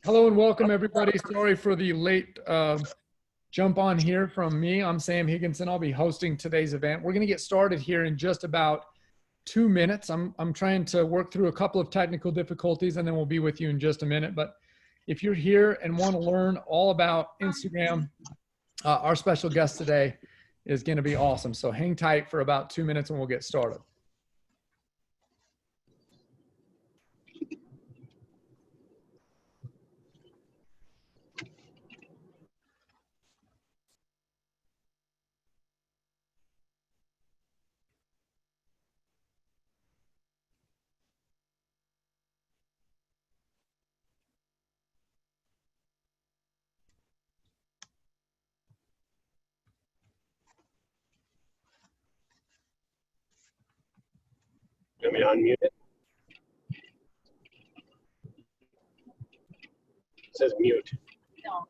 Hello and welcome everybody. Sorry for the late jump on here from me. I'm Sam Higginson. I'll be hosting today's event. We're going to get started here in just about 2 minutes. I'm trying to work through a couple of technical difficulties and then we'll be with you in just a minute. But if you're here and want to learn all about Instagram, our special guest today is going to be awesome. So hang tight for about 2 minutes and we'll get started. Let me unmute it. It says mute. No.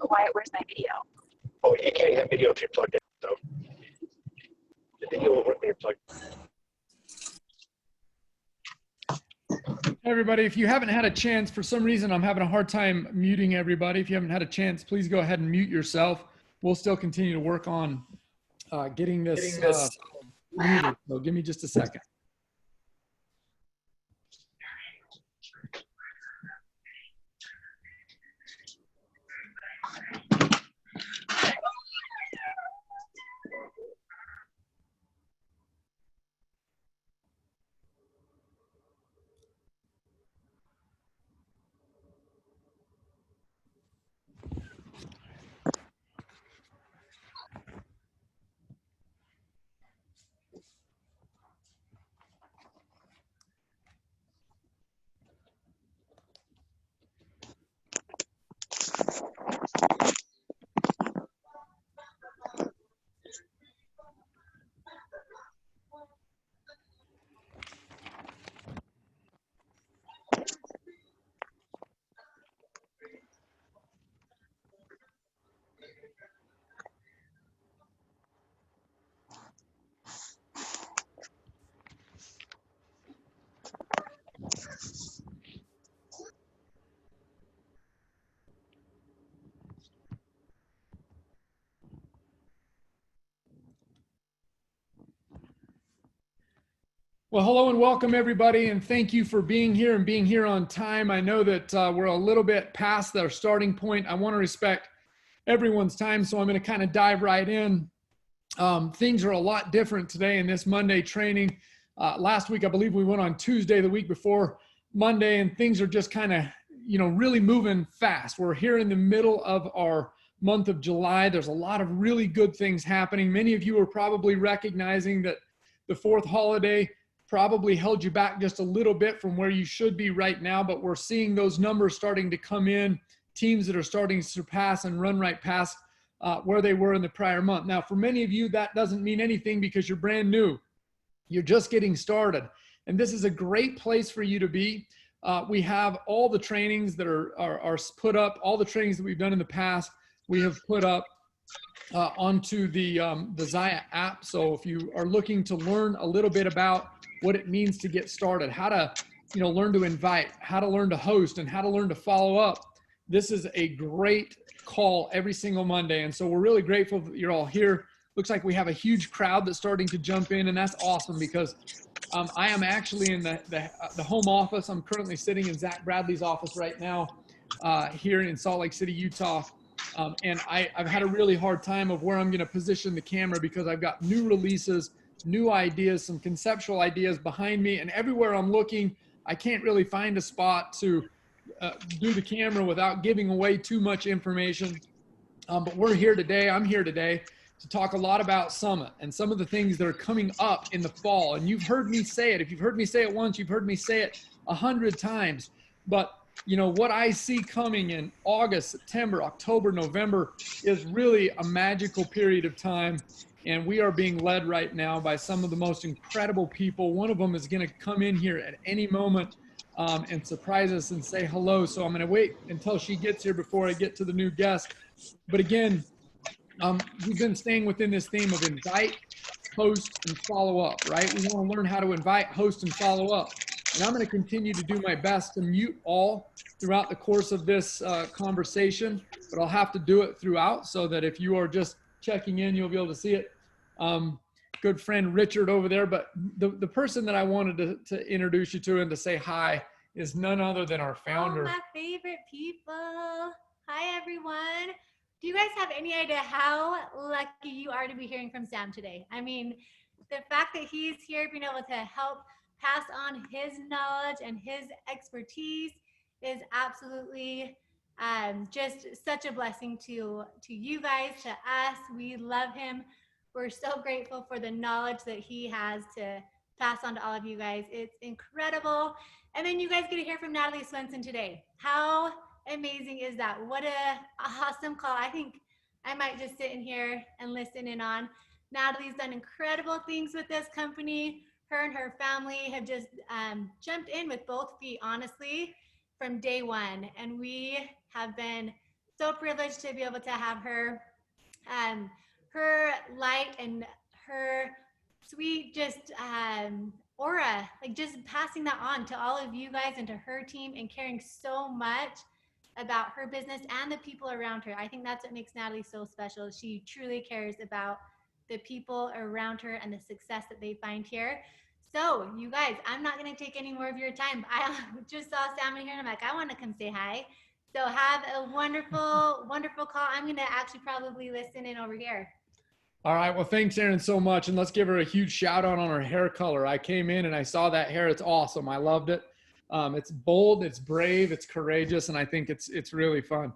Wyatt, where's my video? Oh, you can't have video if you're plugged in, so the video will work when you're plugged in. Hey everybody, if you haven't had a chance, for some reason I'm having a hard time muting everybody. If you haven't had a chance, please go ahead and mute yourself. We'll still continue to work on getting this muted. So give me just a second. Well, hello and welcome everybody, and thank you for being here and being here on time. I know that we're a little bit past our starting point. I want to respect everyone's time, so I'm going to kind of dive right in. Things are a lot different today in this Monday training. Last week, I believe we went on Tuesday, the week before Monday, and things are just kind of, really moving fast. We're here in the middle of our month of July. There's a lot of really good things happening. Many of you are probably recognizing that the fourth holiday probably held you back just a little bit from where you should be right now, but we're seeing those numbers starting to come in, teams that are starting to surpass and run right past where they were in the prior month. Now, for many of you, that doesn't mean anything because you're brand new. You're just getting started. And this is a great place for you to be. We have all the trainings that are put up, all the trainings that we've done in the past, we have put up onto the Zaya app. So if you are looking to learn a little bit about what it means to get started, how to, learn to invite, how to learn to host, and how to learn to follow up, this is a great call every single Monday. And so we're really grateful that you're all here. Looks like we have a huge crowd that's starting to jump in, and that's awesome because I am actually in the home office. I'm currently sitting in Zach Bradley's office right now here in Salt Lake City, Utah. And I've had a really hard time of where I'm going to position the camera because I've got new releases, new ideas, some conceptual ideas behind me, and everywhere I'm looking, I can't really find a spot to do the camera without giving away too much information. But we're here today, I'm here today to talk a lot about Summit and some of the things that are coming up in the fall. And you've heard me say it. If you've heard me say it once, you've heard me say it 100 times. But what I see coming in August, September, October, November is really a magical period of time. And we are being led right now by some of the most incredible people. One of them is going to come in here at any moment and surprise us and say hello. So I'm going to wait until she gets here before I get to the new guest. But again, we've been staying within this theme of invite, host, and follow up, right? We want to learn how to invite, host, and follow up. And I'm going to continue to do my best to mute all throughout the course of this conversation, but I'll have to do it throughout so that if you are just checking in, you'll be able to see it. Good friend Richard over there, but the person that I wanted to introduce you to and to say hi is none other than our founder. Oh, my favorite people. Hi, everyone. Do you guys have any idea how lucky you are to be hearing from Sam today? I mean, the fact that he's here being able to help pass on his knowledge and his expertise is absolutely just such a blessing to you guys, to us. We love him. We're so grateful for the knowledge that he has to pass on to all of you guys. It's incredible. And then you guys get to hear from Natalie Swenson today. How amazing is that? What a awesome call. I think I might just sit in here and listen in on. Natalie's done incredible things with this company. Her and her family have just jumped in with both feet, honestly, from day one. And we have been so privileged to be able to have her. Her light and her sweet just aura, like just passing that on to all of you guys and to her team and caring so much about her business and the people around her. I think that's what makes Natalie so special. She truly cares about the people around her and the success that they find here. So you guys, I'm not going to take any more of your time. I just saw Sam in here and I'm like, I want to come say hi. So have a wonderful, wonderful call. I'm going to actually probably listen in over here. All right. Well, thanks, Erin, so much. And let's give her a huge shout out on her hair color. I came in and I saw that hair. It's awesome. I loved it. It's bold, it's brave, it's courageous, and I think it's really fun.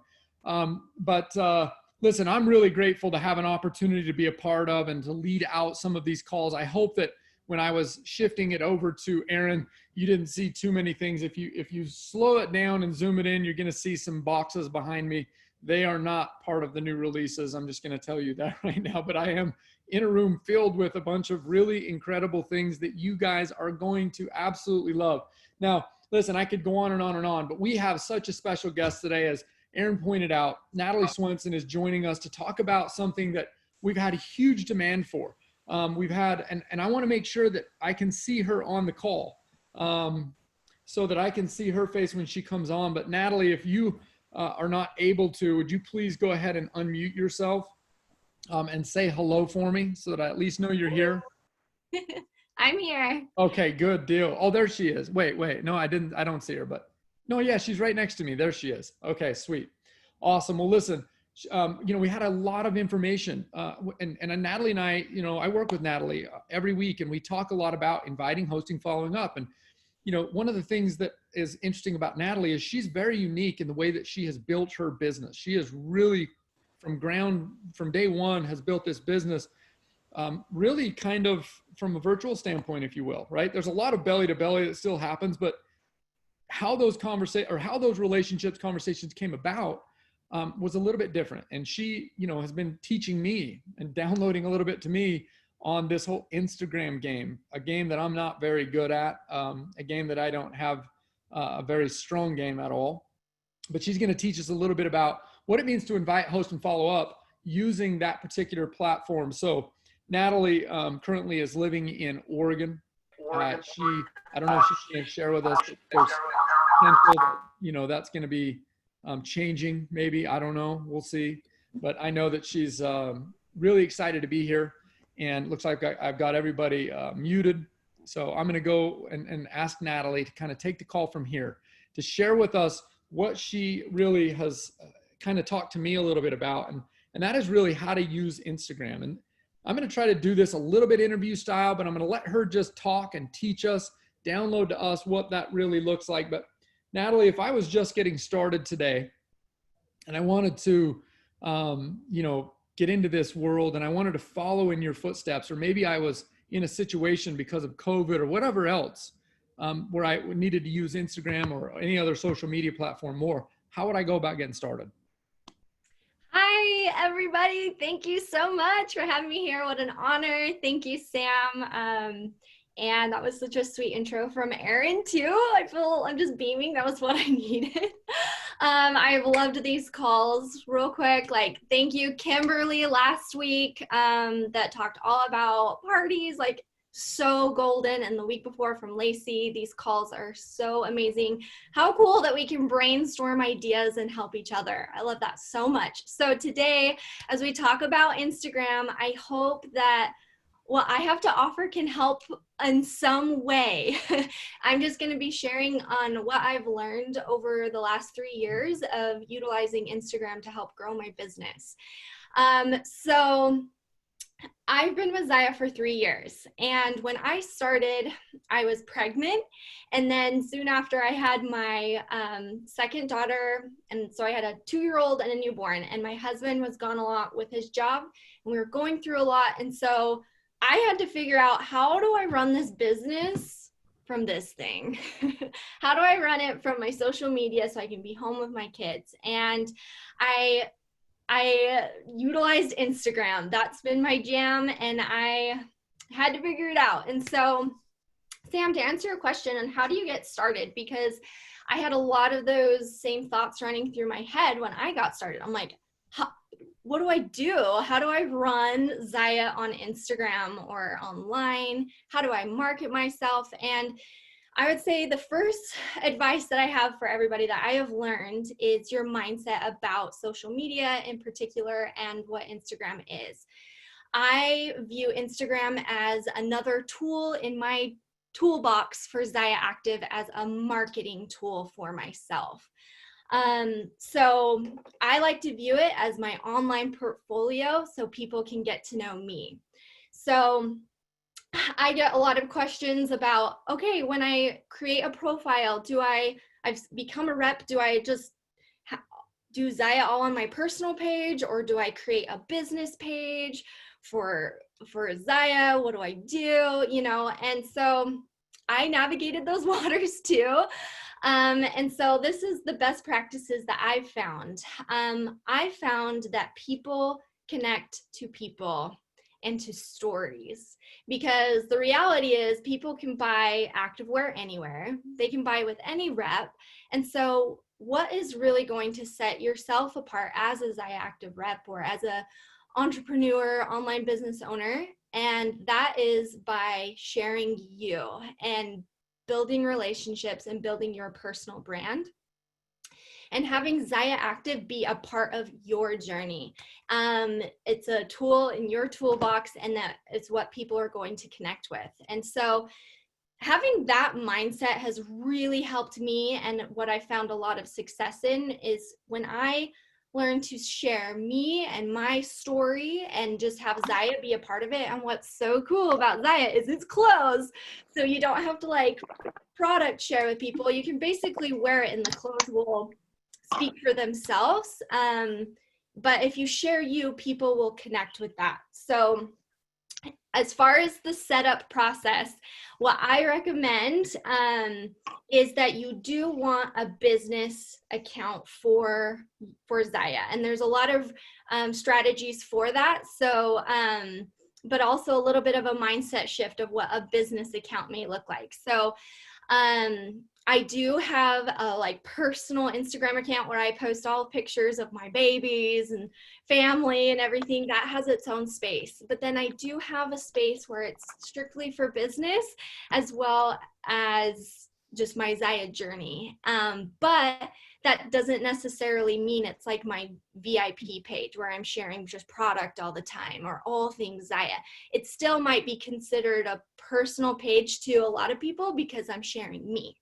Listen, I'm really grateful to have an opportunity to be a part of and to lead out some of these calls. I hope that when I was shifting it over to Erin, you didn't see too many things. If you slow it down and zoom it in, you're going to see some boxes behind me. They are not part of the new releases. I'm just going to tell you that right now, but I am in a room filled with a bunch of really incredible things that you guys are going to absolutely love. Now, listen, I could go on and on and on, but we have such a special guest today. As Erin pointed out, Natalie Swenson is joining us to talk about something that we've had a huge demand for. We've had, and I want to make sure that I can see her on the call so that I can see her face when she comes on. But Natalie, if you are not able to, would you please go ahead and unmute yourself and say hello for me so that I at least know you're here? I'm here. Okay, good deal. Oh, there she is. Wait. No, I don't see her, but no, yeah, she's right next to me. There she is. Okay, sweet. Awesome. Well, listen, we had a lot of information and Natalie and I, I work with Natalie every week and we talk a lot about inviting, hosting, following up. And, one of the things that is interesting about Natalie is she's very unique in the way that she has built her business. She is really from day one has built this business really kind of from a virtual standpoint, if you will, right? There's a lot of belly to belly that still happens, but how those conversations came about was a little bit different. And she, has been teaching me and downloading a little bit to me on this whole Instagram game, a game that I'm not very good at, a game that I don't have a very strong game at all. But she's going to teach us a little bit about what it means to invite, host, and follow up using that particular platform. So Natalie currently is living in Oregon. I don't know if she's going to share with us, but there's potential that, that's going to be changing maybe. I don't know. We'll see. But I know that she's really excited to be here. And it looks like I've got everybody muted. So I'm going to go and ask Natalie to kind of take the call from here to share with us what she really has kind of talked to me a little bit about. And that is really how to use Instagram. And I'm going to try to do this a little bit interview style, but I'm going to let her just talk and teach us, download to us what that really looks like. But Natalie, if I was just getting started today and I wanted to, get into this world and I wanted to follow in your footsteps, or maybe I was in a situation because of COVID or whatever else, where I needed to use Instagram or any other social media platform more, how would I go about getting started? Hi, Hi, everybody. Thank you so much for having me here. What an honor. Thank you, Sam. And that was such a sweet intro from Erin, too. I feel I'm just beaming. That was what I needed. I've loved these calls. Real quick, like, thank you, Kimberly, last week that talked all about parties, like, so golden. And the week before from Lacey, these calls are so amazing. How cool that we can brainstorm ideas and help each other. I love that so much. So today, as we talk about Instagram, I hope that what I have to offer can help in some way. I'm just going to be sharing on what I've learned over the last 3 years of utilizing Instagram to help grow my business. So I've been with Zaya for 3 years, and when I started, I was pregnant, and then soon after I had my second daughter, and so I had a 2-year-old and a newborn, and my husband was gone a lot with his job, and we were going through a lot, and so I had to figure out, how do I run this business from this thing? How do I run it from my social media so I can be home with my kids? And I utilized Instagram. That's been my jam, and I had to figure it out. And so, Sam, to answer your question on how do you get started, because I had a lot of those same thoughts running through my head when I got started. I'm like, what do I do? How do I run Zaya on Instagram or online? How do I market myself? And I would say the first advice that I have for everybody that I have learned is your mindset about social media in particular and what Instagram is. I view Instagram as another tool in my toolbox for Zaya Active as a marketing tool for myself. So I like to view it as my online portfolio so people can get to know me. So I get a lot of questions about, okay, when I create a profile, I've become a rep, do I just do Zaya all on my personal page, or do I create a business page for Zaya? What do I do? You know, and so I navigated those waters too. And so this is the best practices that I've found. I found that people connect to people and to stories, because the reality is people can buy activewear anywhere. They can buy with any rep. And so what is really going to set yourself apart as a Zaya Active rep or as a entrepreneur, online business owner? And that is by sharing you and building relationships and building your personal brand, and having Zaya Active be a part of your journey. It's a tool in your toolbox, and that is what people are going to connect with. And so having that mindset has really helped me. And what I found a lot of success in is when I learned to share me and my story and just have Zaya be a part of it. And what's so cool about Zaya is it's clothes. So you don't have to like product share with people. You can basically wear it and the clothes will speak for themselves. But if you share you, people will connect with that. So as far as the setup process, what I recommend is that you do want a business account for Zaya. And there's a lot of strategies for that. So, but also a little bit of a mindset shift of what a business account may look like. So I do have a like personal Instagram account where I post all pictures of my babies and family and everything. That has its own space. But then I do have a space where it's strictly for business as well as just my Zaya journey. But that doesn't necessarily mean it's like my VIP page where I'm sharing just product all the time or all things Zaya. It still might be considered a personal page to a lot of people because I'm sharing me.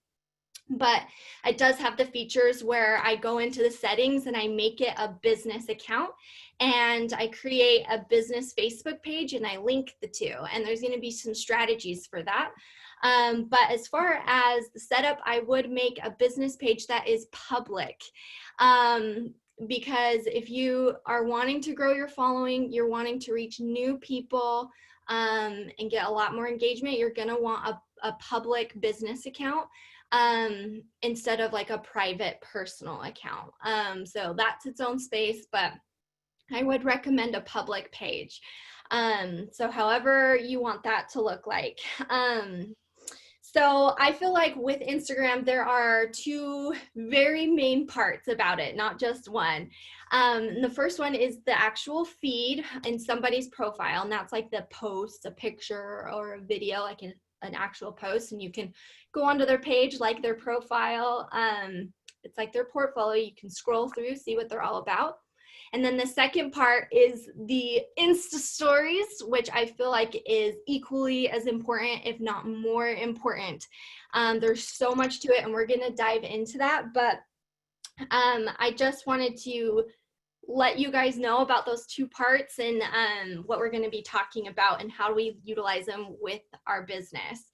But it does have the features where I go into the settings and I make it a business account, and I create a business Facebook page and I link the two. And there's going to be some strategies for that. But as far as the setup, I would make a business page that is public. Because if you are wanting to grow your following, you're wanting to reach new people and get a lot more engagement, you're going to want a public business account instead of like a private personal account. So that's its own space, but I would recommend a public page. So however you want that to look like. So I feel like with Instagram, there are two very main parts about it, not just one. The first one is the actual feed in somebody's profile, and that's like the post, a picture or a video, like an actual post, and you can go onto their page, like their profile. It's like their portfolio. You can scroll through, see what they're all about. And then the second part is the Insta stories, which I feel like is equally as important, if not more important. There's so much to it, and we're going to dive into that. But I just wanted to let you guys know about those two parts and what we're going to be talking about and how we utilize them with our business.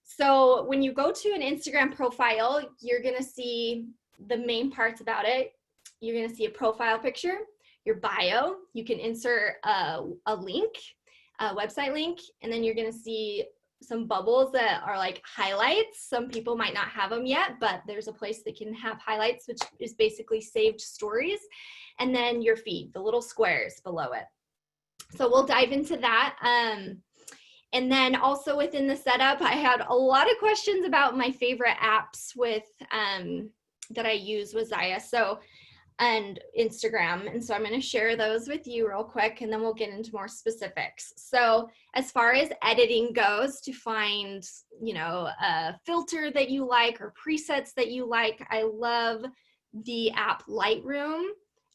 So when you go to an Instagram profile, you're going to see the main parts about it. You're going to see a profile picture, your bio. You can insert a link, a website link, and then you're going to see some bubbles that are like highlights. Some people might not have them yet, but there's a place that can have highlights, which is basically saved stories. And then your feed, the little squares below it. So we'll dive into that. And then also within the setup, I had a lot of questions about my favorite apps with that I use with Zaya. And Instagram. And so I'm going to share those with you real quick, and then we'll get into more specifics. So as far as editing goes, to find, a filter that you like or presets that you like, I love the app Lightroom.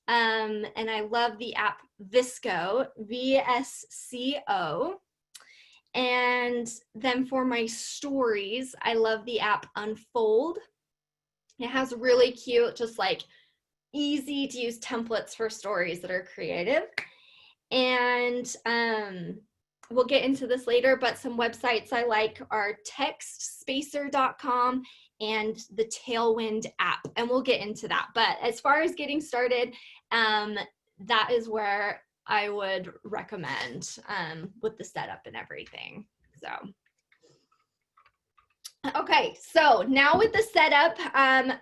And I love the app Visco, VSCO. And then for my stories, I love the app Unfold. It has really cute, just like easy to use templates for stories that are creative. And we'll get into this later, but some websites I like are textspacer.com and the Tailwind app, and we'll get into that. But as far as getting started, that is where I would recommend with the setup and everything. So okay, so now with the setup,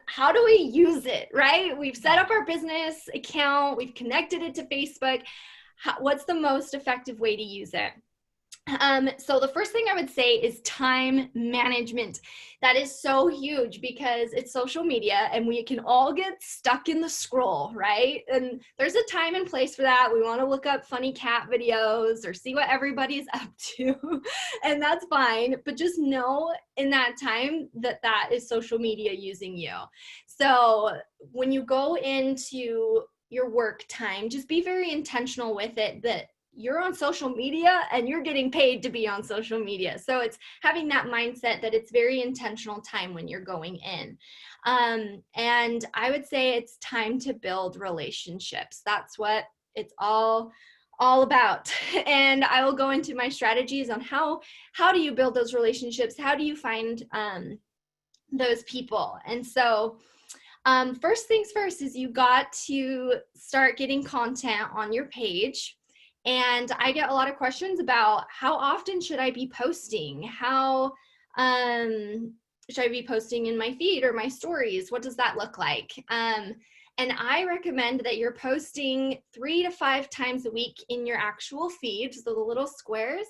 how do we use it, right? We've set up our business account, we've connected it to Facebook. What's the most effective way to use it? So the first thing I would say is time management. That is so huge because it's social media and we can all get stuck in the scroll, right? And there's a time and place for that. We want to look up funny cat videos or see what everybody's up to, and that's fine. But just know in that time that that is social media using you. So when you go into your work time, just be very intentional with it, that you're on social media and you're getting paid to be on social media. So it's having that mindset that it's very intentional time when you're going in. And I would say it's time to build relationships. That's what it's all about. And I will go into my strategies on how do you build those relationships? How do you find those people? And so first things first is you got to start getting content on your page. And I get a lot of questions about how often should I be posting? How should I be posting in my feed or my stories? What does that look like? And I recommend that you're posting 3 to 5 times a week in your actual feed, so the little squares.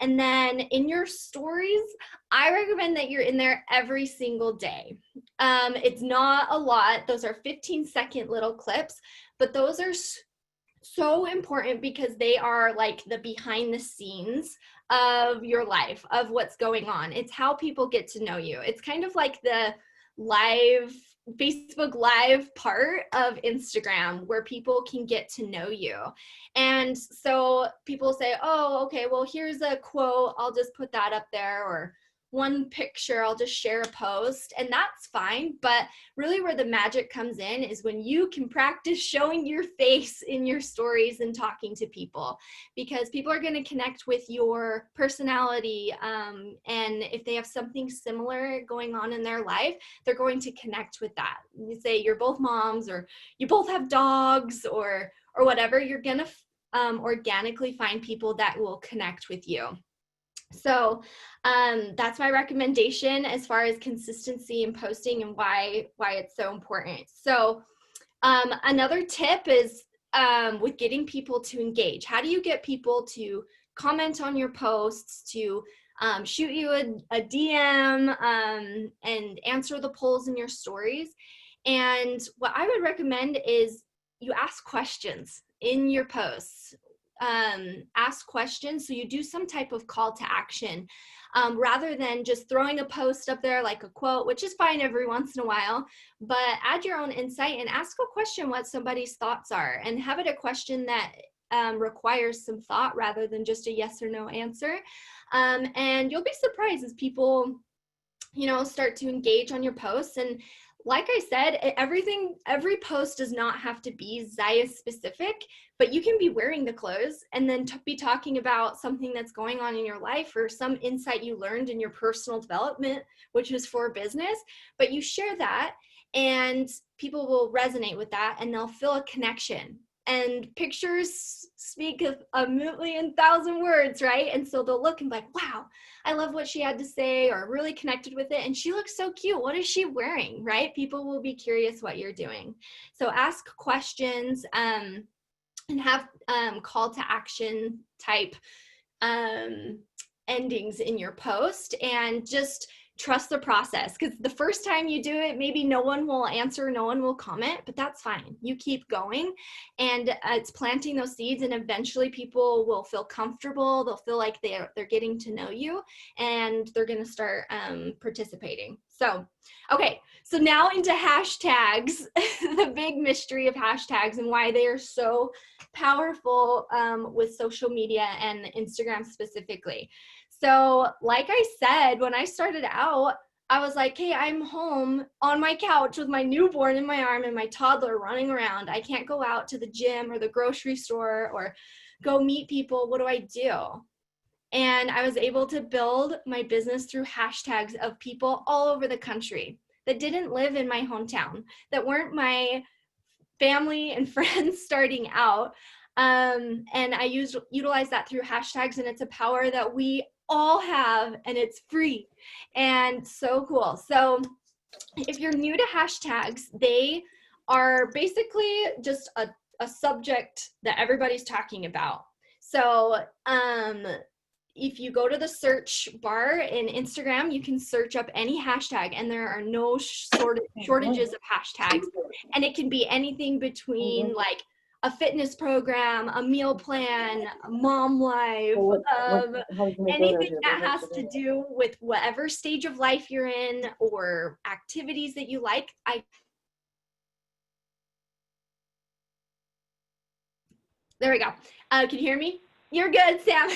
And then in your stories, I recommend that you're in there every single day. It's not a lot. Those are 15-second little clips, but those are so important because they are like the behind the scenes of your life, of what's going on. It's how people get to know you. It's kind of like the Facebook Live part of Instagram where people can get to know you. And so people say, oh, okay, well, here's a quote. I'll just put that up there, or one picture, I'll just share a post, and that's fine. But really where the magic comes in is when you can practice showing your face in your stories and talking to people, because people are going to connect with your personality. And if they have something similar going on in their life, they're going to connect with that. You say you're both moms, or you both have dogs, or whatever, you're going to organically find people that will connect with you. So that's my recommendation as far as consistency in posting and why it's so important. So another tip is with getting people to engage? How do you get people to comment on your posts, to shoot you a DM, and answer the polls in your stories? And what I would recommend is you ask questions in your posts. Ask questions, so you do some type of call to action, rather than just throwing a post up there like a quote, which is fine every once in a while, but add your own insight and ask a question what somebody's thoughts are, and have it a question that requires some thought rather than just a yes or no answer. And you'll be surprised as people, start to engage on your posts. And like I said, every post does not have to be Zaya specific, but you can be wearing the clothes and then be talking about something that's going on in your life or some insight you learned in your personal development, which is for business. But you share that and people will resonate with that and they'll feel a connection. And pictures speak a million thousand words, right? And so they'll look and be like, wow, I love what she had to say, or really connected with it. And she looks so cute. What is she wearing, right? People will be curious what you're doing. So ask questions, and have call to action type endings in your post, and just trust the process, because the first time you do it, maybe no one will answer, no one will comment, but that's fine. You keep going, and it's planting those seeds, and eventually people will feel comfortable. They'll feel like they're getting to know you, and they're going to start participating. So, okay, so now into hashtags, the big mystery of hashtags and why they are so powerful with social media and Instagram specifically. So like I said, when I started out, I was like, hey, I'm home on my couch with my newborn in my arm and my toddler running around. I can't go out to the gym or the grocery store or go meet people. What do I do? And I was able to build my business through hashtags of people all over the country that didn't live in my hometown, that weren't my family and friends starting out. And I utilize that through hashtags, and it's a power that we all have, and it's free and so cool. So if you're new to hashtags, they are basically just a subject that everybody's talking about. So if you go to the search bar in Instagram, you can search up any hashtag, and there are no shortages of hashtags. And it can be anything between like a fitness program, a meal plan, a mom life, anything that has to do with whatever stage of life you're in or activities that you like. There we go. Can you hear me? You're good, Sam.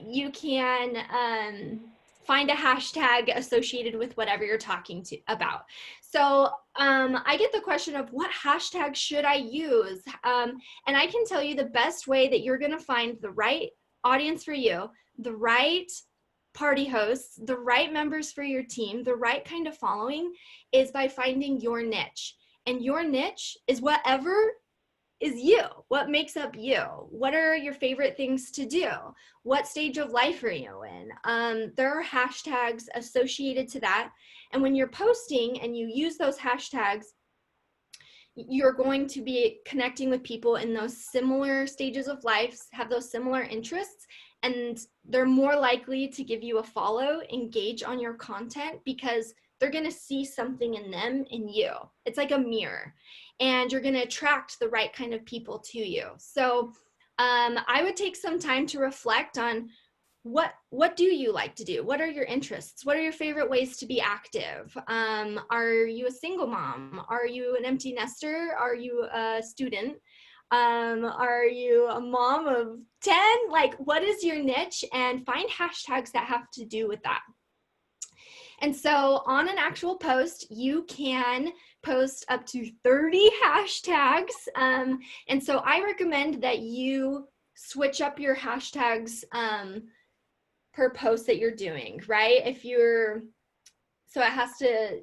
You can find a hashtag associated with whatever you're talking about. So I get the question of what hashtag should I use? And I can tell you the best way that you're going to find the right audience for you, the right party hosts, the right members for your team, the right kind of following, is by finding your niche. And your niche is whatever is you. What makes up you? What are your favorite things to do? What stage of life are you in? There are hashtags associated to that. And when you're posting and you use those hashtags, you're going to be connecting with people in those similar stages of life, have those similar interests, and they're more likely to give you a follow, engage on your content, because they're going to see something in them, in you. It's like a mirror, and you're going to attract the right kind of people to you. So I would take some time to reflect on what do you like to do? What are your interests? What are your favorite ways to be active? Are you a single mom? Are you an empty nester? Are you a student? Are you a mom of 10? Like, what is your niche? And find hashtags that have to do with that. And so on an actual post, you can post up to 30 hashtags. And so I recommend that you switch up your hashtags per post that you're doing, right? So it has to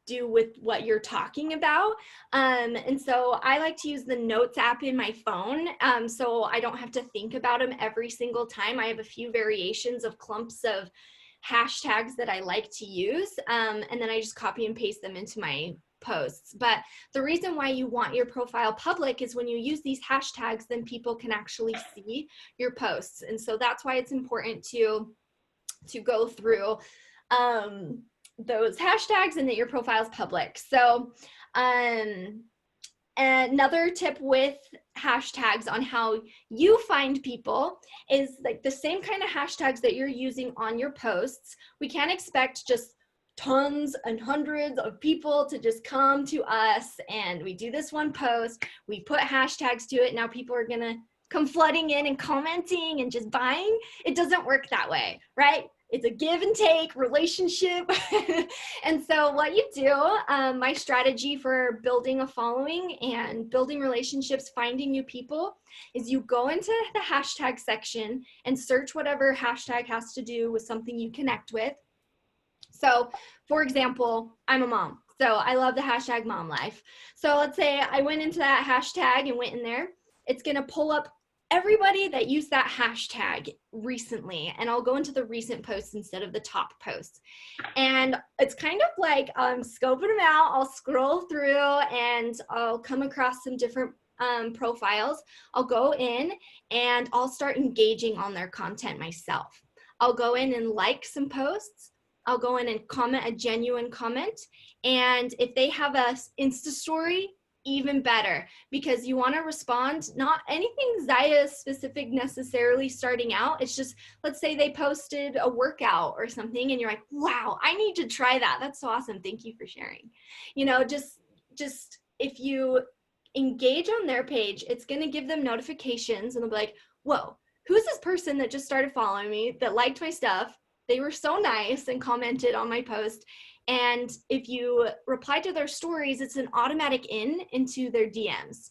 do with what you're talking about. And so I like to use the Notes app in my phone, so I don't have to think about them every single time. I have a few variations of clumps of hashtags that I like to use, and then I just copy and paste them into my posts. But the reason why you want your profile public is when you use these hashtags, then people can actually see your posts. And so that's why it's important to go through those hashtags and that your profile is public. So another tip with hashtags on how you find people is like the same kind of hashtags that you're using on your posts. We can't expect just tons and hundreds of people to just come to us and we do this one post, we put hashtags to it, now people are gonna come flooding in and commenting and just buying. It doesn't work that way, right? It's a give and take relationship. And so what you do, my strategy for building a following and building relationships, finding new people, is you go into the hashtag section and search whatever hashtag has to do with something you connect with. So for example, I'm a mom. So I love the hashtag mom life. So let's say I went into that hashtag and went in there. It's going to pull up everybody that used that hashtag recently, and I'll go into the recent posts instead of the top posts. And it's kind of like I'm scoping them out. I'll scroll through and I'll come across some different profiles. I'll go in and I'll start engaging on their content myself. I'll go in and like some posts. I'll go in and comment a genuine comment. And if they have a Insta story, even better, because you want to respond, not anything Zaya specific necessarily starting out. It's just, let's say they posted a workout or something and you're like, wow, I need to try that. That's so awesome. Thank you for sharing. You know, just if you engage on their page, it's going to give them notifications and they'll be like, whoa, who's this person that just started following me that liked my stuff? They were so nice and commented on my post. And if you reply to their stories, it's an automatic into their DMs.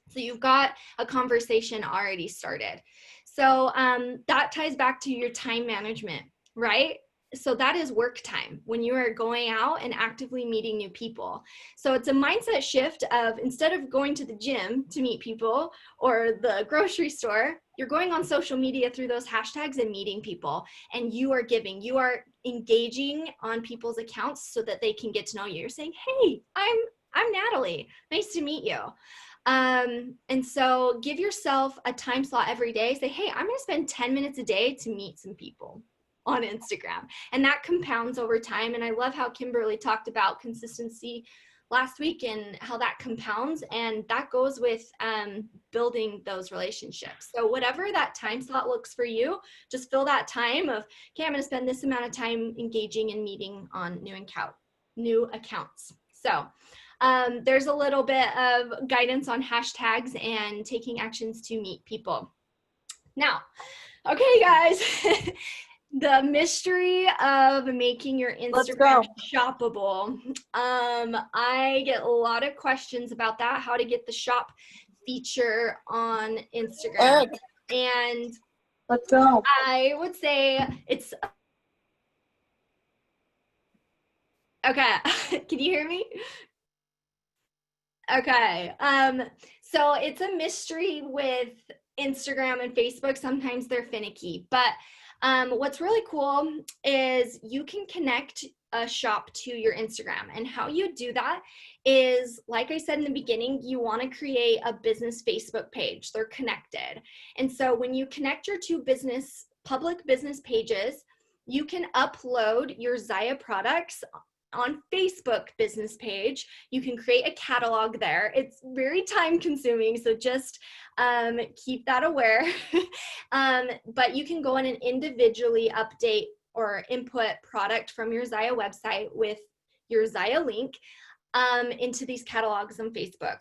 So you've got a conversation already started. So that ties back to your time management, right? So that is work time when you are going out and actively meeting new people. So it's a mindset shift of, instead of going to the gym to meet people or the grocery store, you're going on social media through those hashtags and meeting people, and you are engaging on people's accounts so that they can get to know you. You're saying, hey, I'm Natalie, nice to meet you. And so give yourself a time slot every day. Say, hey, I'm gonna spend 10 minutes a day to meet some people on Instagram. And that compounds over time. And I love how Kimberly talked about consistency last week and how that compounds, and that goes with building those relationships. So whatever that time slot looks for you, just fill that time of, okay, I'm going to spend this amount of time engaging and meeting on new accounts. So there's a little bit of guidance on hashtags and taking actions to meet people. Now, okay, guys. The mystery of making your Instagram shoppable. I get a lot of questions about that, how to get the shop feature on Instagram. Eric, and let's go. I would say it's, okay, can you hear me? Okay, so it's a mystery with Instagram and Facebook. Sometimes they're finicky, but what's really cool is you can connect a shop to your Instagram. And how you do that is, like I said in the beginning, you want to create a business Facebook page. They're connected. And so when you connect your two public business pages, you can upload your Zaya products on Facebook business page. You can create a catalog there. It's very time consuming, so just keep that aware. But you can go in and individually update or input product from your Zaya website with your Zaya link into these catalogs on Facebook.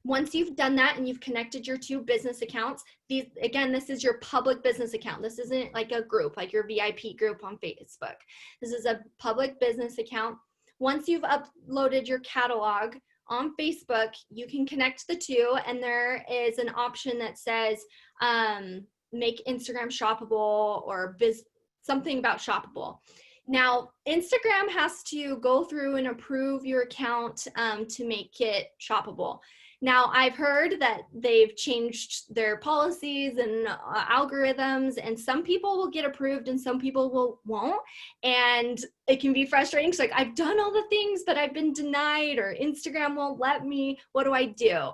Once you've done that and you've connected your two business accounts, this is your public business account. This isn't like a group, like your VIP group on Facebook. This is a public business account. Once you've uploaded your catalog on Facebook, you can connect the two, and there is an option that says make Instagram shoppable or something about shoppable. Now, Instagram has to go through and approve your account to make it shoppable. Now, I've heard that they've changed their policies and algorithms, and some people will get approved and some people won't. And it can be frustrating. So like, I've done all the things, but I've been denied, or Instagram won't let me. What do I do?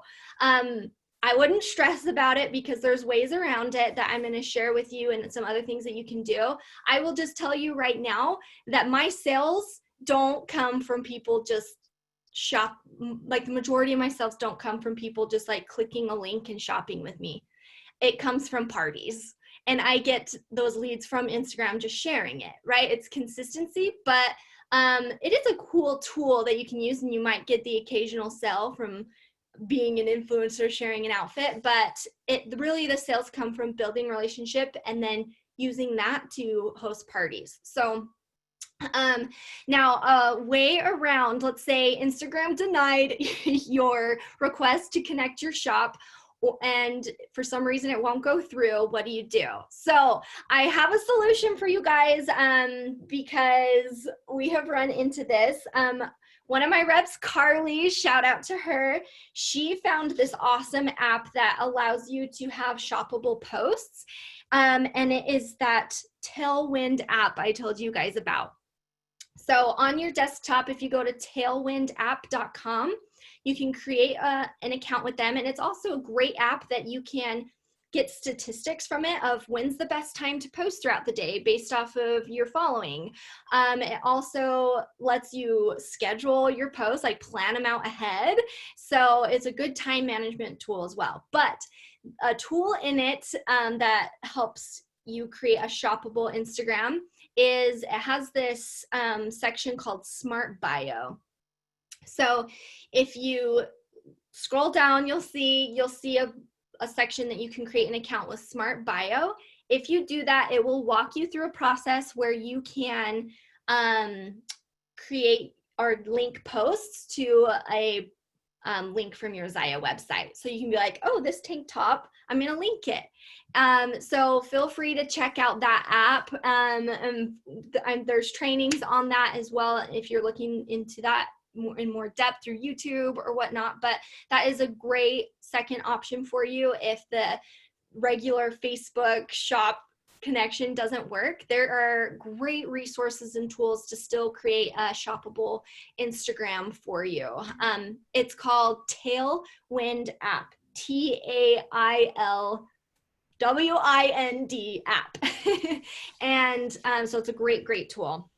I wouldn't stress about it, because there's ways around it that I'm going to share with you, and some other things that you can do. I will just tell you right now that my sales don't come from people just shop. Like, the majority of my sales don't come from people just like clicking a link and shopping with me. It comes from parties, and I get those leads from Instagram just sharing it, right? It's consistency, but it is a cool tool that you can use, and you might get the occasional sale from being an influencer sharing an outfit, but really the sales come from building relationship and then using that to host parties. So now a way around, let's say Instagram denied your request to connect your shop, and for some reason it won't go through. What do you do? So I have a solution for you guys, because we have run into this. One of my reps, Carly, shout out to her, she found this awesome app that allows you to have shoppable posts. And it is that Tailwind app I told you guys about. So on your desktop, if you go to tailwindapp.com, you can create an account with them. And it's also a great app that you can get statistics from it of when's the best time to post throughout the day based off of your following. It also lets you schedule your posts, like plan them out ahead. So it's a good time management tool as well. But a tool in it that helps you create a shoppable Instagram is it has this section called Smart Bio. So if you scroll down, you'll see a section that you can create an account with Smart Bio. If you do that, it will walk you through a process where you can create or link posts to a link from your Zaya website. So you can be like, oh, this tank top, I'm going to link it. So feel free to check out that app. And there's trainings on that as well if you're looking into that in more depth through YouTube or whatnot. But that is a great second option for you if the regular Facebook shop connection doesn't work. There are great resources and tools to still create a shoppable Instagram for you. It's called Tailwind app, Tailwind app. And so it's a great tool.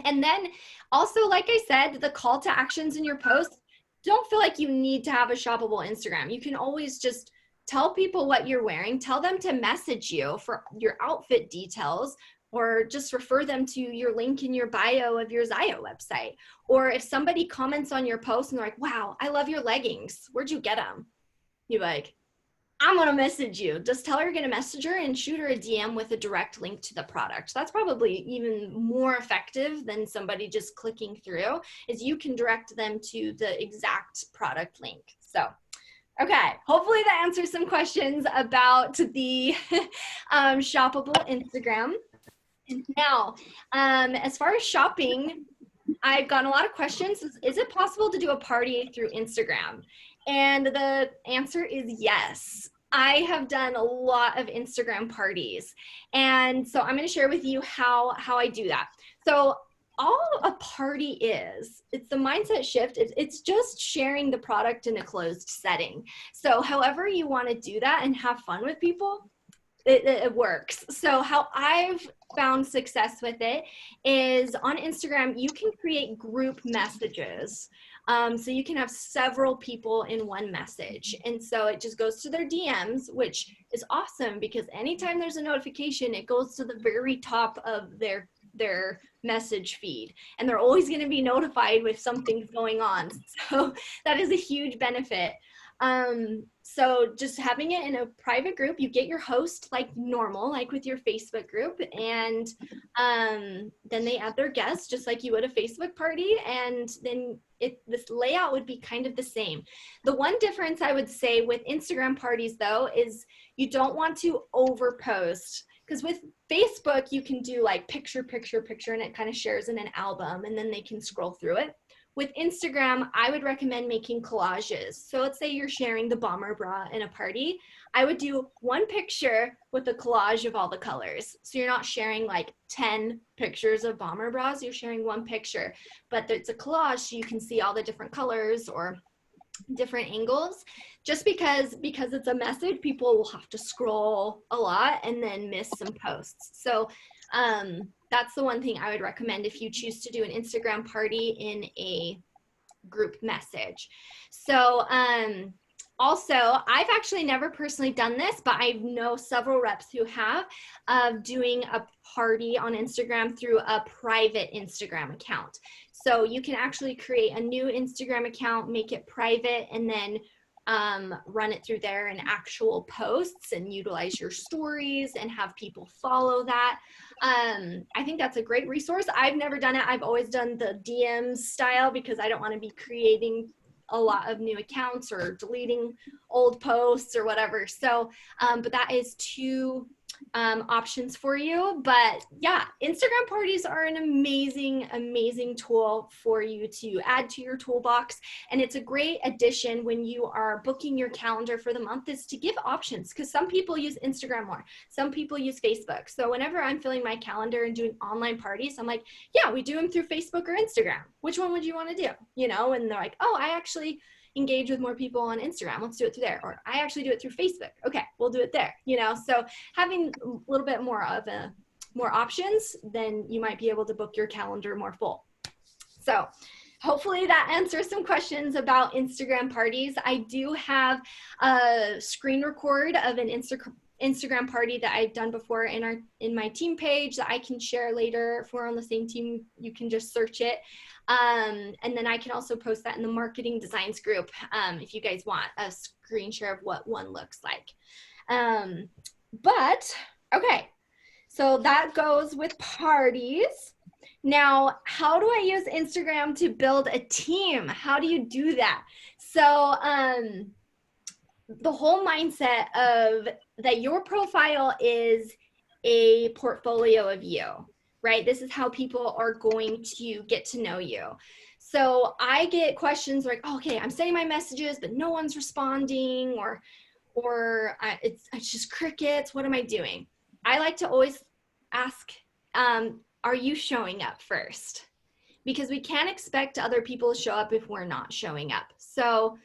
And then also, like I said, the call to actions in your post, don't feel like you need to have a shoppable Instagram. You can always just tell people what you're wearing, tell them to message you for your outfit details, or just refer them to your link in your bio of your Zaya website. Or if somebody comments on your post and they're like, wow, I love your leggings, where'd you get them? You're like, I'm gonna message you. Just tell her you're gonna message her and shoot her a DM with a direct link to the product. That's probably even more effective than somebody just clicking through, is you can direct them to the exact product link. So, okay, hopefully that answers some questions about the shoppable Instagram. Now, as far as shopping, I've gotten a lot of questions. Is it possible to do a party through Instagram? And the answer is yes. I have done a lot of Instagram parties. And so I'm going to share with you how I do that. So all a party is, it's the mindset shift. It's just sharing the product in a closed setting. So however you want to do that and have fun with people, it works. So how I've found success with it is on Instagram, you can create group messages. So you can have several people in one message. And so it just goes to their DMs, which is awesome because anytime there's a notification, it goes to the very top of their message feed. And they're always going to be notified if something's going on. So that is a huge benefit. So just having it in a private group, you get your host like normal, like with your Facebook group, and then they add their guests just like you would a Facebook party, and then this layout would be kind of the same. The one difference I would say with Instagram parties though is you don't want to overpost, because with Facebook you can do like picture, and it kind of shares in an album and then they can scroll through it. with Instagram, I would recommend making collages. So let's say you're sharing the bomber bra in a party. I would do one picture with a collage of all the colors. So you're not sharing like 10 pictures of bomber bras, you're sharing one picture, but it's a collage so you can see all the different colors or different angles. Just because it's a message, people will have to scroll a lot and then miss some posts. So that's the one thing I would recommend if you choose to do an Instagram party in a group message. So also, I've actually never personally done this, but I know several reps who have, of doing a party on Instagram through a private Instagram account. So you can actually create a new Instagram account, make it private, and then run it through there in actual posts and utilize your stories and have people follow that. I think that's a great resource. I've never done it. I've always done the DMs style because I don't want to be creating a lot of new accounts or deleting old posts or whatever. So, but that is two options for you. But yeah, Instagram parties are an amazing, amazing tool for you to add to your toolbox. And it's a great addition when you are booking your calendar for the month, is to give options, because some people use Instagram more. Some people use Facebook. So whenever I'm filling my calendar and doing online parties, I'm like, yeah, we do them through Facebook or Instagram. Which one would you want to do? You know, and they're like, oh, I actually engage with more people on Instagram. Let's do it through there. Or I actually do it through Facebook. Okay, we'll do it there. You know, so having a little bit more options, then you might be able to book your calendar more full. So hopefully that answers some questions about Instagram parties. I do have a screen record of an Instagram party that I've done before in my team page that I can share later. If we're on the same team, you can just search it. And then I can also post that in the marketing designs group if you guys want a screen share of what one looks like. But okay, so that goes with parties. Now, how do I use Instagram to build a team? How do you do that? So the whole mindset of that your profile is a portfolio of you, right? This is how people are going to get to know you. So I get questions like, oh, okay, I'm sending my messages, but no one's responding, or it's just crickets. What am I doing? I like to always ask, are you showing up first? Because we can't expect other people to show up if we're not showing up. So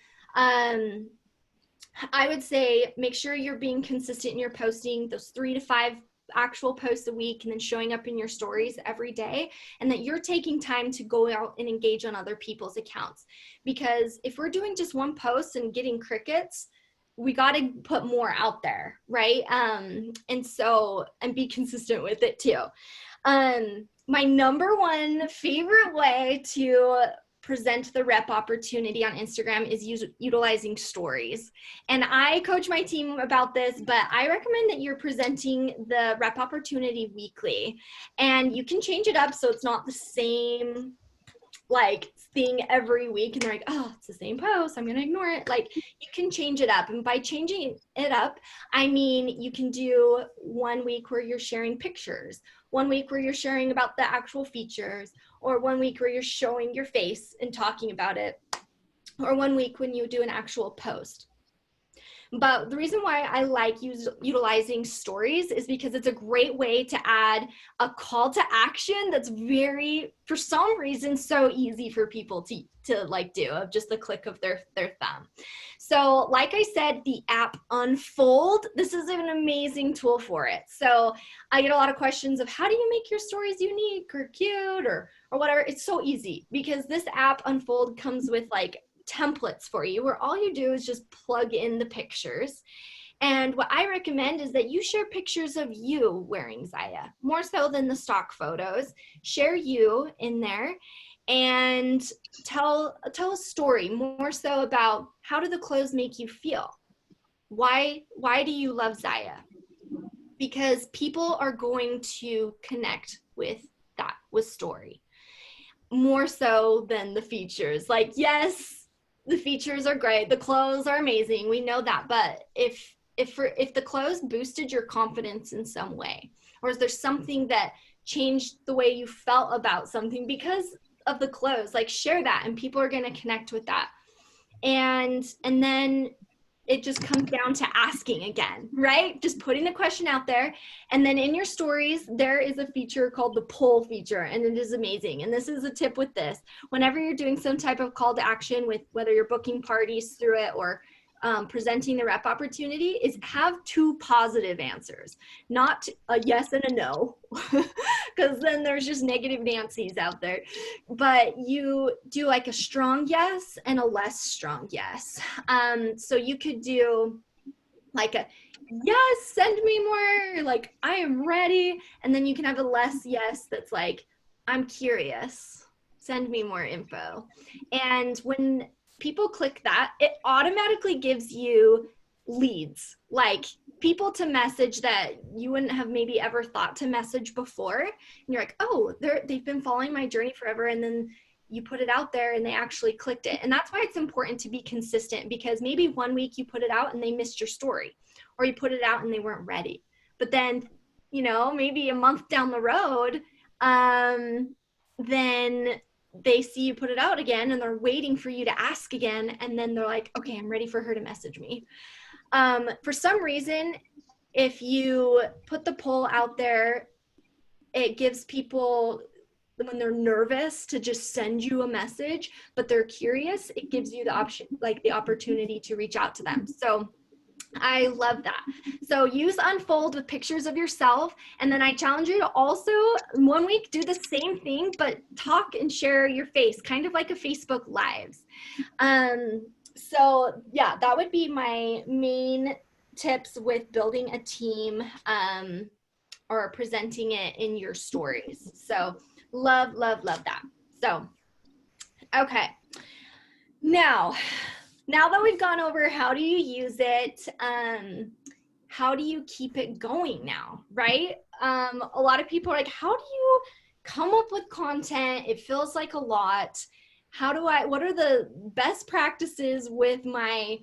I would say make sure you're being consistent in your posting, those 3 to 5 actual posts a week, and then showing up in your stories every day, and that you're taking time to go out and engage on other people's accounts. Because if we're doing just one post and getting crickets, we got to put more out there, right? And be consistent with it too. My number one favorite way to present the rep opportunity on Instagram is utilizing stories. And I coach my team about this, but I recommend that you're presenting the rep opportunity weekly. And you can change it up so it's not the same like thing every week and they're like, oh, it's the same post, I'm gonna ignore it. Like, you can change it up. And by changing it up, I mean you can do 1 week where you're sharing pictures, 1 week where you're sharing about the actual features, or 1 week where you're showing your face and talking about it, or 1 week when you do an actual post. But the reason why I like utilizing stories is because it's a great way to add a call to action that's very, for some reason, so easy for people to like do, of just the click of their thumb. So like I said, the app Unfold, this is an amazing tool for it. So I get a lot of questions of how do you make your stories unique or cute or whatever. It's so easy because this app Unfold comes with like templates for you where all you do is just plug in the pictures. And what I recommend is that you share pictures of you wearing Zaya, more so than the stock photos. Share you in there and tell a story, more so about how do the clothes make you feel? Why do you love Zaya? Because people are going to connect with that, with story, more so than the features. Like, yes, the features are great, the clothes are amazing, we know that, but if the clothes boosted your confidence in some way, or is there something that changed the way you felt about something, because of the clothes, like share that, and people are going to connect with that. And then it just comes down to asking again, right? Just putting the question out there. And then in your stories, there is a feature called the poll feature, and it is amazing. And this is a tip with this. Whenever you're doing some type of call to action, with whether you're booking parties through it or presenting the rep opportunity, is have 2 positive answers, not a yes and a no, because then there's just negative Nancy's out there. But you do like a strong yes and a less strong yes. So you could do like a yes, send me more, like I am ready. And then you can have a less yes that's like, I'm curious, send me more info. And when people click that, it automatically gives you leads, like people to message that you wouldn't have maybe ever thought to message before. And you're like, oh, they've been following my journey forever. And then you put it out there and they actually clicked it. And that's why it's important to be consistent, because maybe one week you put it out and they missed your story, or you put it out and they weren't ready. But then, you know, maybe a month down the road, then they see you put it out again and they're waiting for you to ask again. And then they're like, okay, I'm ready for her to message me. For some reason, if you put the poll out there, it gives people, when they're nervous to just send you a message, but they're curious, it gives you the option, like the opportunity to reach out to them. So I love that. So use Unfold with pictures of yourself. And then I challenge you to also one week do the same thing, but talk and share your face, kind of like a Facebook Lives. So yeah, that would be my main tips with building a team or presenting it in your stories. So love, love, love that. So, okay. Now that we've gone over how do you use it, how do you keep it going now, right? A lot of people are like, how do you come up with content? It feels like a lot. What are the best practices with my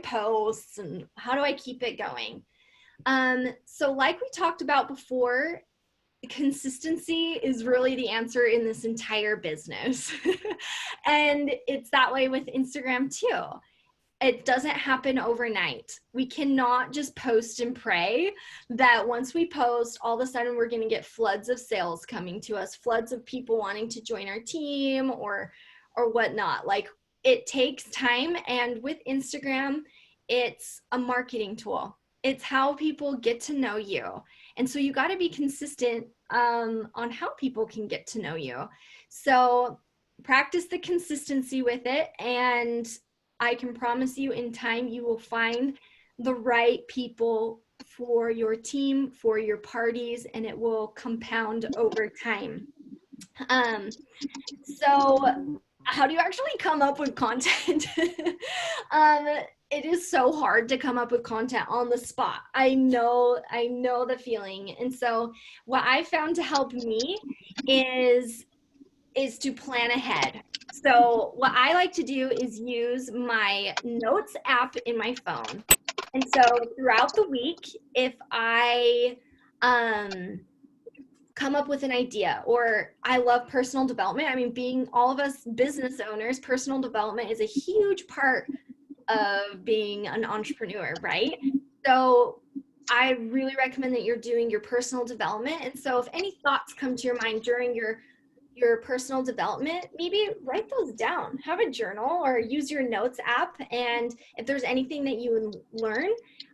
posts, and how do I keep it going? So like we talked about before, consistency is really the answer in this entire business. And it's that way with Instagram too. It doesn't happen overnight. We cannot just post and pray that once we post, all of a sudden we're going to get floods of sales coming to us, floods of people wanting to join our team or whatnot. Like, it takes time. And with Instagram, it's a marketing tool. It's how people get to know you. And so you got to be consistent on how people can get to know you. So practice the consistency with it. And I can promise you, in time, you will find the right people for your team, for your parties, and it will compound over time. So how do you actually come up with content? It is so hard to come up with content on the spot. I know the feeling. And so what I found to help me is to plan ahead. So what I like to do is use my notes app in my phone. And so throughout the week, if I come up with an idea, or I love personal development. I mean, being all of us business owners, personal development is a huge part of being an entrepreneur, right? So I really recommend that you're doing your personal development. And so if any thoughts come to your mind during your personal development, maybe write those down, have a journal, or use your notes app. And if there's anything that you learn,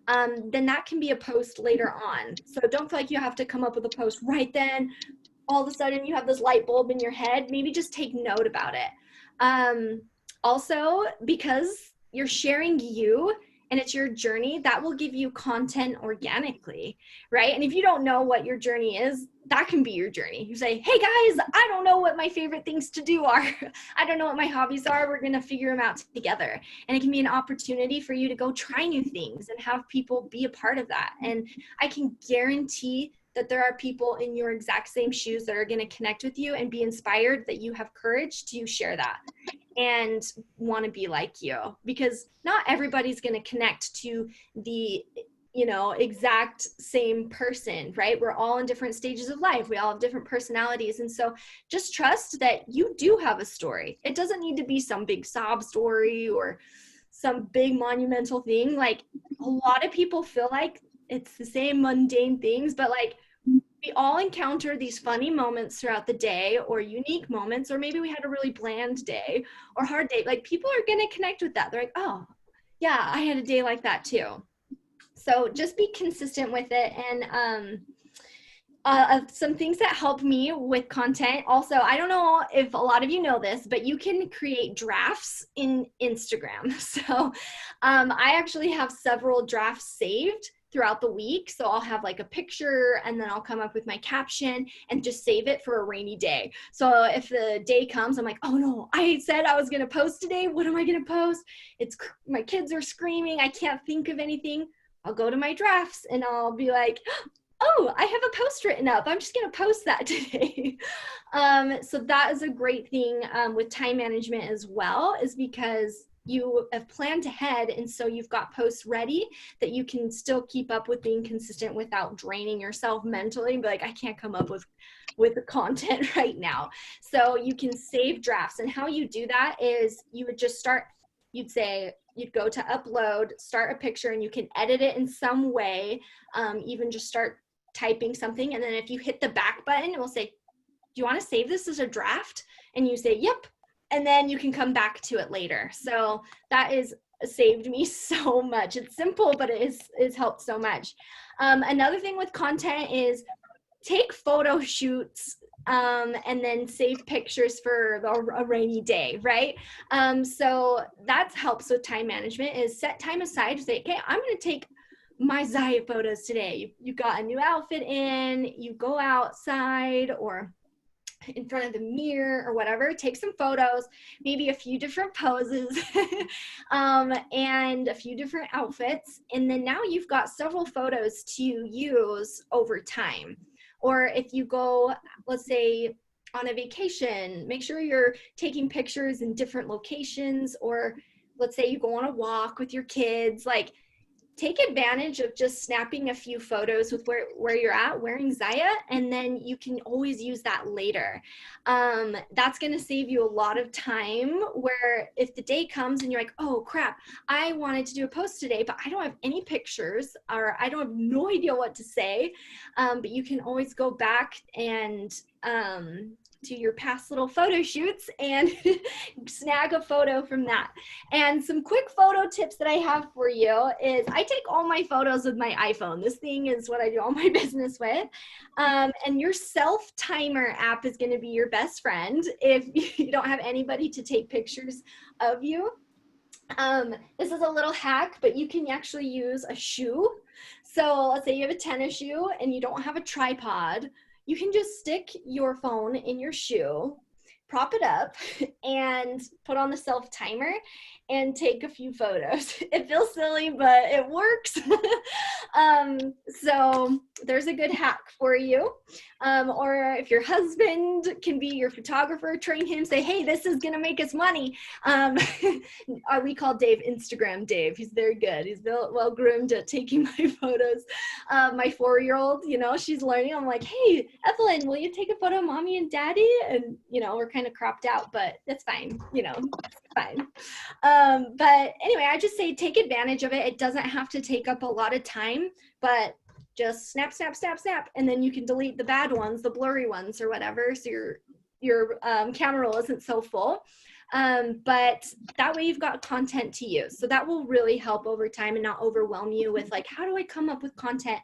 then that can be a post later on. So don't feel like you have to come up with a post right then. All of a sudden you have this light bulb in your head. Maybe just take note about it. Also, because you're sharing you and it's your journey, that will give you content organically, right? And if you don't know what your journey is, that can be your journey. You say, hey guys, I don't know what my favorite things to do are. I don't know what my hobbies are. We're going to figure them out together. And it can be an opportunity for you to go try new things and have people be a part of that. And I can guarantee that there are people in your exact same shoes that are going to connect with you and be inspired that you have courage to share that and want to be like you, because not everybody's going to connect to the exact same person, right? We're all in different stages of life. We all have different personalities. And so just trust that you do have a story. It doesn't need to be some big sob story or some big monumental thing. Like, a lot of people feel like it's the same mundane things, but like, we all encounter these funny moments throughout the day, or unique moments, or maybe we had a really bland day or hard day. Like, people are going to connect with that. They're like, oh yeah, I had a day like that too. So just be consistent with it. And some things that help me with content. Also, I don't know if a lot of you know this, but you can create drafts in Instagram. So I actually have several drafts saved throughout the week. So I'll have like a picture, and then I'll come up with my caption and just save it for a rainy day. So if the day comes, I'm like, oh no, I said I was going to post today. What am I going to post? My kids are screaming. I can't think of anything. I'll go to my drafts and I'll be like, oh, I have a post written up. I'm just going to post that today. So that is a great thing with time management as well, is because you have planned ahead, and so you've got posts ready that you can still keep up with being consistent without draining yourself mentally and be like, I can't come up with the content right now. So you can save drafts, and how you do that is you would just start, you'd go to upload, start a picture, and you can edit it in some way, even just start typing something, and then if you hit the back button, it will say, do you want to save this as a draft? And you say, yep. And then you can come back to it later. So that is saved me so much. It's simple, but it is helped so much. Another thing with content is take photo shoots and then save pictures for a rainy day, right? So that helps with time management, is set time aside to say, okay, I'm going to take my Zaya photos today. You got a new outfit in, you go outside or in front of the mirror or whatever, take some photos, maybe a few different poses and a few different outfits. And then now you've got several photos to use over time. Or if you go, let's say, on a vacation, make sure you're taking pictures in different locations. Or let's say you go on a walk with your kids, like, take advantage of just snapping a few photos with where you're at wearing Zaya, and then you can always use that later. That's going to save you a lot of time, where if the day comes and you're like, oh crap, I wanted to do a post today, but I don't have any pictures, or I don't have no idea what to say. But you can always go back and to your past little photo shoots and snag a photo from that. And some quick photo tips that I have for you is I take all my photos with my iPhone. This thing is what I do all my business with. And your self timer app is going to be your best friend if you don't have anybody to take pictures of you. This is a little hack, but you can actually use a shoe. So let's say you have a tennis shoe and you don't have a tripod. You can just stick your phone in your shoe, prop it up, and put on the self timer and take a few photos. It feels silly, but it works. So there's a good hack for you. Or if your husband can be your photographer, train him, say, hey, this is going to make us money. We call Dave Instagram Dave. He's very good. He's well groomed at taking my photos. My 4-year-old, she's learning. I'm like, hey, Evelyn, will you take a photo of mommy and daddy? And, we're kind of cropped out, but that's fine. It's fine. But anyway, I just say take advantage of it. It doesn't have to take up a lot of time, but just snap, snap, snap, snap. And then you can delete the bad ones, the blurry ones or whatever. So your camera roll isn't so full. But that way you've got content to use. So that will really help over time and not overwhelm you with like, how do I come up with content?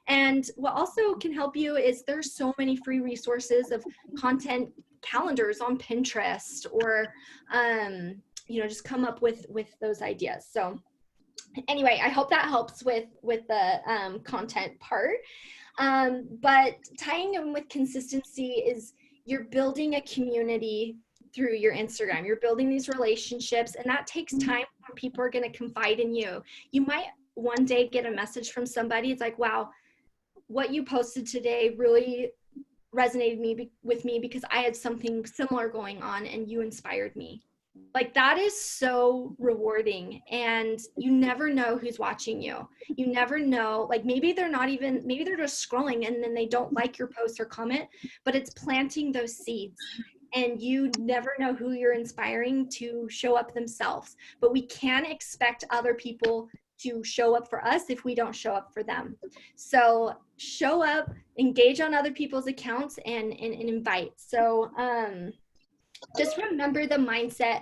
And what also can help you is there's so many free resources of content calendars on Pinterest, or, just come up with those ideas. So anyway, I hope that helps with the content part. But tying in with consistency is you're building a community through your Instagram. You're building these relationships, and that takes time when people are going to confide in you. You might one day get a message from somebody. It's like, wow, what you posted today really resonated with me because I had something similar going on and you inspired me. Like that is so rewarding, and you never know who's watching you. You never know, like maybe they're not even, maybe they're just scrolling and then they don't like your post or comment, but it's planting those seeds. And you never know who you're inspiring to show up themselves. But we can expect other people to show up for us if we don't show up for them. So show up, engage on other people's accounts, and invite. So just remember the mindset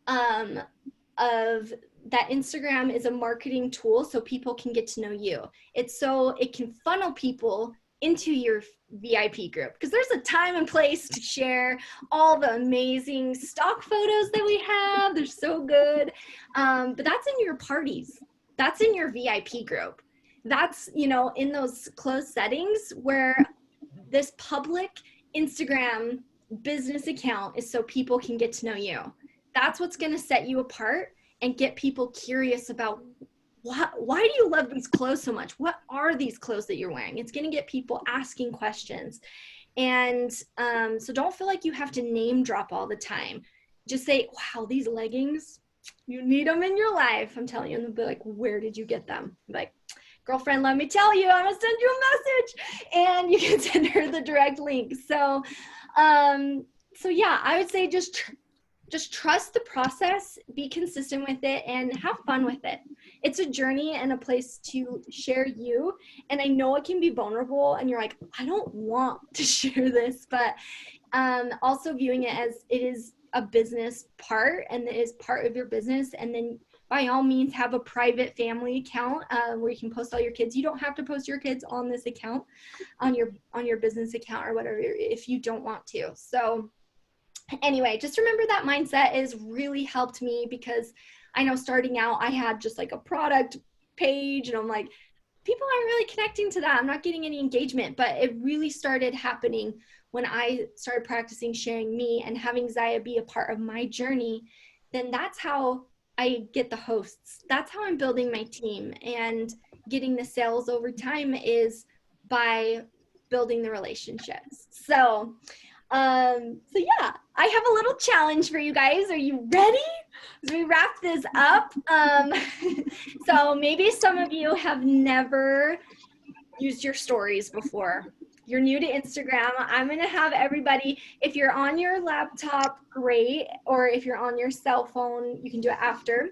of that Instagram is a marketing tool so people can get to know you. It's so it can funnel people into your VIP group, because there's a time and place to share all the amazing stock photos that we have. They're so good. But that's in your parties. That's in your VIP group. That's, you know, in those closed settings where this public Instagram business account is so people can get to know you. That's what's going to set you apart and get people curious about why do you love these clothes so much? What are these clothes that you're wearing? It's going to get people asking questions. And so don't feel like you have to name drop all the time. Just say, wow, these leggings, you need them in your life. I'm telling you. And they'll be like, where did you get them? Like, girlfriend, let me tell you, I'm going to send you a message. And you can send her the direct link. So yeah, I would say just trust the process, be consistent with it, and have fun with it. It's a journey and a place to share you. And I know it can be vulnerable and you're like, I don't want to share this, but also viewing it as it is a business part and it is part of your business. And then by all means have a private family account where you can post all your kids. You don't have to post your kids on this account, on your business account or whatever, if you don't want to. So anyway, just remember that mindset has really helped me, because I know starting out, I had just like a product page and I'm like, people aren't really connecting to that. I'm not getting any engagement, but it really started happening when I started practicing sharing me and having Zaya be a part of my journey. Then that's how I get the hosts. That's how I'm building my team, and getting the sales over time is by building the relationships. So yeah, I have a little challenge for you guys. Are you ready as we wrap this up? So maybe some of you have never used your stories before. You're new to Instagram. I'm going to have everybody, if you're on your laptop, great. Or if you're on your cell phone, you can do it after.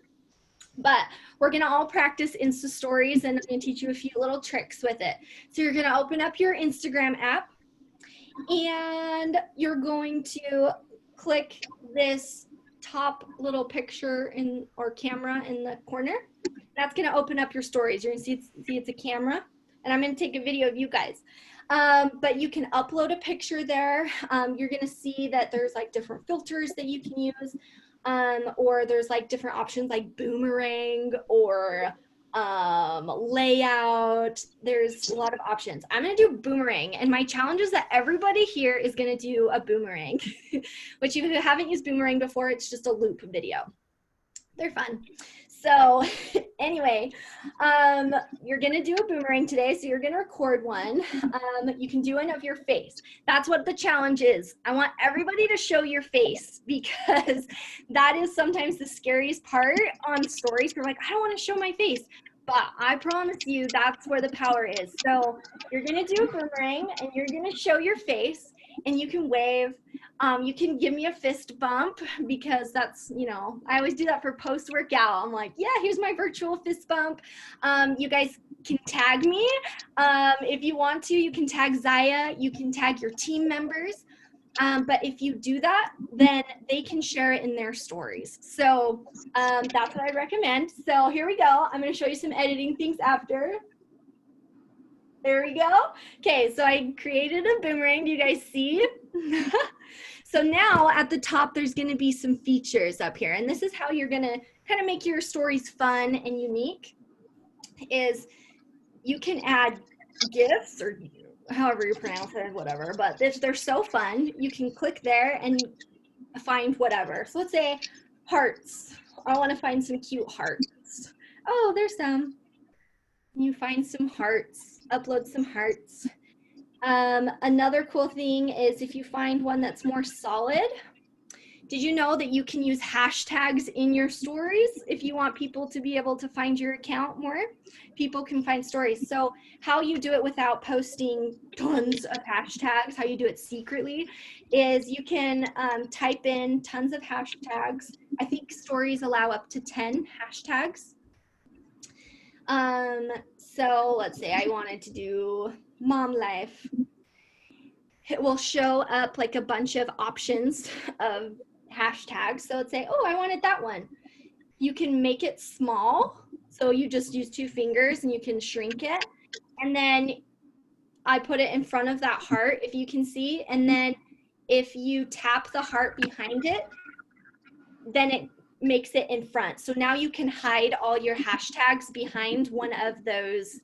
But we're going to all practice Insta stories, and I'm going to teach you a few little tricks with it. So you're going to open up your Instagram app, and you're going to click this top little picture or camera in the corner. That's going to open up your stories. You're going to see it's a camera, and I'm going to take a video of you guys. But you can upload a picture there. You're going to see that there's like different filters that you can use, or there's like different options like boomerang or layout. There's a lot of options. I'm going to do boomerang, and my challenge is that everybody here is going to do a boomerang, which if you haven't used boomerang before, it's just a loop video. They're fun. So anyway, you're going to do a boomerang today. So you're going to record one. You can do one of your face. That's what the challenge is. I want everybody to show your face, because that is sometimes the scariest part on stories. You're like, I don't want to show my face. But I promise you that's where the power is. So you're going to do a boomerang, and you're going to show your face, and you can wave. You can give me a fist bump, because that's, you know, I always do that for post-workout. I'm like, yeah, here's my virtual fist bump. You guys can tag me. If you want to, you can tag Zaya. You can tag your team members. But if you do that, then they can share it in their stories. So that's what I recommend. So here we go. I'm going to show you some editing things after. There we go. Okay, so I created a boomerang. Do you guys see? So now at the top, there's going to be some features up here. And this is how you're going to kind of make your stories fun and unique, is you can add GIFs, or however you pronounce it, whatever. But they're so fun. You can click there and find whatever. So let's say hearts. I want to find some cute hearts. Oh, there's some. You find some hearts. Upload some hearts. Another cool thing is if you find one that's more solid, Did you know that you can use hashtags in your stories if you want people to be able to find your account more? People can find stories. So how you do it without posting tons of hashtags, how you do it secretly, is you can type in tons of hashtags. I think stories allow up to 10 hashtags. So let's say I wanted to do mom life. It will show up like a bunch of options of hashtags. So let's say, oh, I wanted that one. You can make it small. So you just use 2 fingers and you can shrink it. And then I put it in front of that heart, if you can see. And then if you tap the heart behind it, then it makes it in front. So now you can hide all your hashtags behind one of those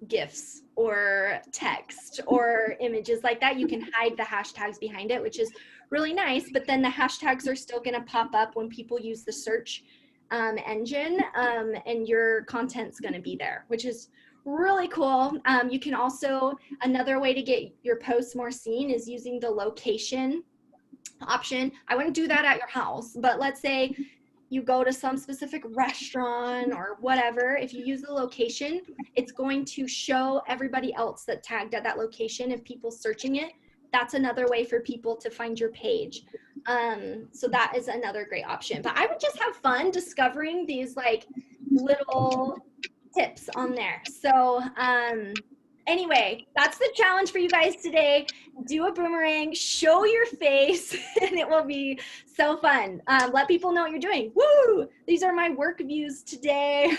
GIFs or text or images like that. You can hide the hashtags behind it, which is really nice, but then the hashtags are still going to pop up when people use the search engine, and your content's going to be there, which is really cool. You can also, another way to get your posts more seen is using the location option. I wouldn't do that at your house, but let's say you go to some specific restaurant or whatever. If you use the location, it's going to show everybody else that tagged at that location. If people searching it, that's another way for people to find your page. So that is another great option. But I would just have fun discovering these like little tips on there. So anyway, that's the challenge for you guys today. Do a boomerang, show your face, and it will be so fun. Let people know what you're doing. Woo! These are my work views today.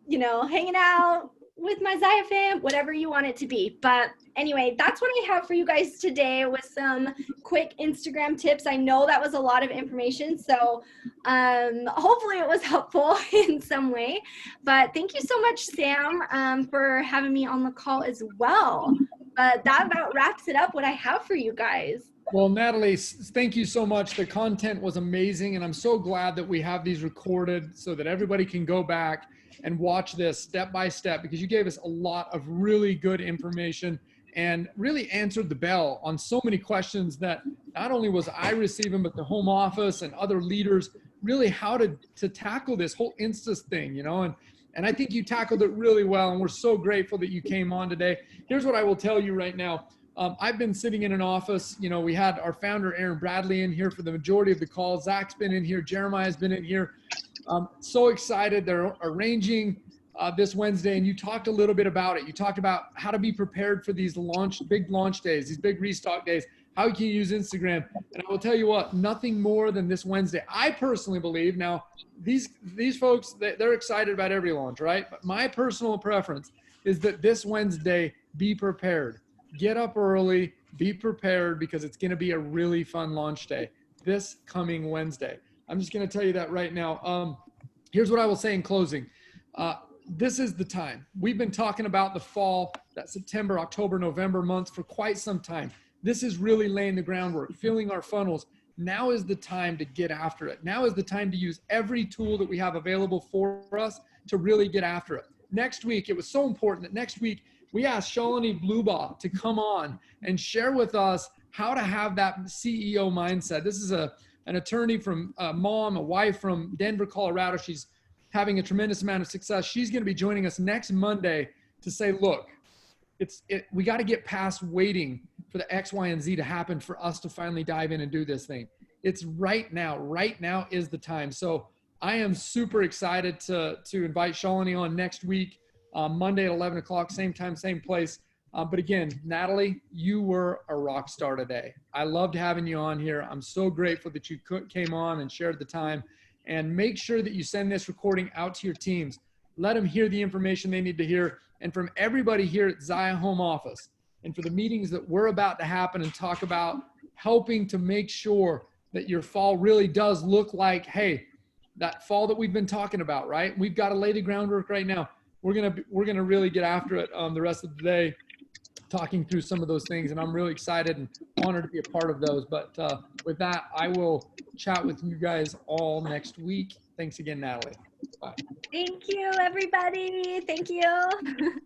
You know, hanging out with my Zaya fam, whatever you want it to be. But anyway, that's what I have for you guys today with some quick Instagram tips. I know that was a lot of information, so hopefully it was helpful in some way. But thank you so much, Sam, for having me on the call as well. But that about wraps it up what I have for you guys. Well, Natalie, thank you so much. The content was amazing, and I'm so glad that we have these recorded so that everybody can go back and watch this step by step, because you gave us a lot of really good information and really answered the bell on so many questions that not only was I receiving, but the home office and other leaders, really how to tackle this whole Insta thing, you know, and I think you tackled it really well, and we're so grateful that you came on today. Here's what I will tell you right now. I've been sitting in an office, you know, we had our founder, Aaron Bradley, in here for the majority of the calls. Zach's been in here. Jeremiah's been in here. So excited. They're arranging this Wednesday, and you talked a little bit about it. You talked about how to be prepared for these big launch days, these big restock days, how you can use Instagram. And I will tell you what, nothing more than this Wednesday. I personally believe, now these folks, they're excited about every launch, right? But my personal preference is that this Wednesday, be prepared. Get up early, be prepared, because it's going to be a really fun launch day this coming Wednesday. I'm just going to tell you that right now. Here's what I will say in closing. This is the time. We've been talking about the fall, that September, October, November months for quite some time. This is really laying the groundwork, filling our funnels. Now is the time to get after it. Now is the time to use every tool that we have available for us to really get after it. Next week, it was so important that next week we asked Shalini Blubaugh to come on and share with us how to have that CEO mindset. This is an attorney from a wife from Denver, Colorado. She's having a tremendous amount of success. She's going to be joining us next Monday to say, look, we got to get past waiting for the X, Y, and Z to happen for us to finally dive in and do this thing. It's right now. Right now is the time. So I am super excited to invite Shalini on next week, Monday at 11 o'clock, same time, same place. But again, Natalie, you were a rock star today. I loved having you on here. I'm so grateful that you came on and shared the time. And make sure that you send this recording out to your teams. Let them hear the information they need to hear. And from everybody here at Zaya Home Office, and for the meetings that we're about to happen and talk about helping to make sure that your fall really does look like, hey, that fall that we've been talking about, right? We've got to lay the groundwork right now. We're gonna really get after it the rest of the day, talking through some of those things, and I'm really excited and honored to be a part of those. But with that, I will chat with you guys all next week. Thanks again, Natalie. Bye. Thank you, everybody. Thank you.